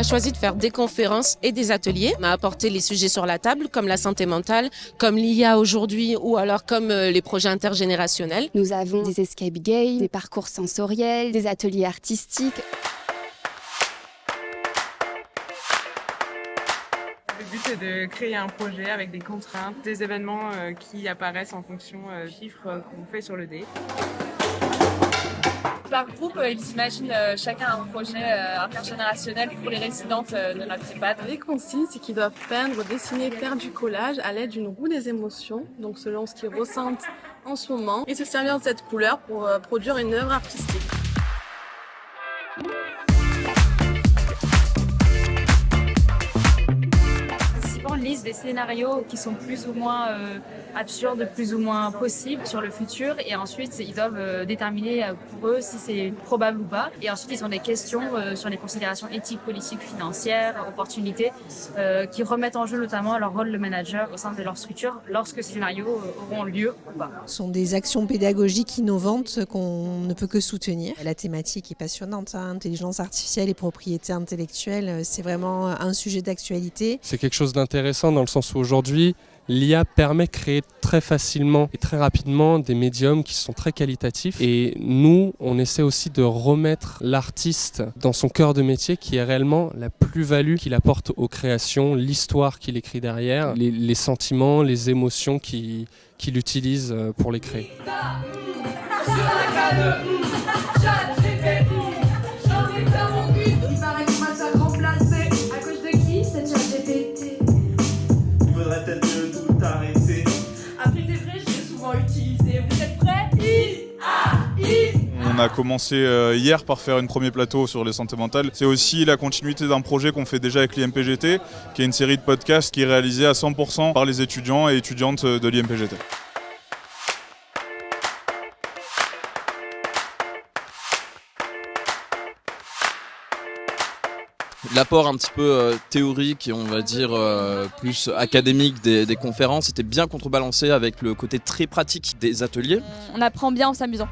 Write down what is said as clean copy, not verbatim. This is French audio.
choisi de faire des conférences et des ateliers. On a apporté les sujets sur la table, comme la santé mentale, comme l'IA aujourd'hui, ou alors comme les projets intergénérationnels. Nous avons des escape games, des parcours sensoriels, des ateliers artistiques. Le but est de créer un projet avec des contraintes, des événements qui apparaissent en fonction des chiffres qu'on fait sur le dé. Par groupe, ils imaginent chacun un projet intergénérationnel pour les résidentes de notre EHPAD. Les consignes, c'est qu'ils doivent peindre, dessiner, faire du collage à l'aide d'une roue des émotions, donc selon ce qu'ils ressentent en ce moment, et se servir de cette couleur pour produire une œuvre artistique. Lisent des scénarios qui sont plus ou moins absurdes, plus ou moins possibles sur le futur, et ensuite ils doivent déterminer pour eux si c'est probable ou pas, et ensuite ils ont des questions sur les considérations éthiques, politiques, financières, opportunités qui remettent en jeu notamment leur rôle de manager au sein de leur structure lorsque ces scénarios auront lieu ou pas. Ce sont des actions pédagogiques innovantes qu'on ne peut que soutenir. La thématique est passionnante, intelligence artificielle et propriété intellectuelle, c'est vraiment un sujet d'actualité. C'est quelque chose d'intéressant dans le sens où aujourd'hui, l'IA permet de créer très facilement et très rapidement des médiums qui sont très qualitatifs. Et nous, on essaie aussi de remettre l'artiste dans son cœur de métier qui est réellement la plus-value qu'il apporte aux créations, l'histoire qu'il écrit derrière, les sentiments, les émotions qu'il utilise pour les créer. On a commencé hier par faire un premier plateau sur les santé mentale. C'est aussi la continuité d'un projet qu'on fait déjà avec l'IMPGT, qui est une série de podcasts qui est réalisée à 100% par les étudiants et étudiantes de l'IMPGT. L'apport un petit peu théorique et on va dire plus académique des conférences était bien contrebalancé avec le côté très pratique des ateliers. On apprend bien en s'amusant.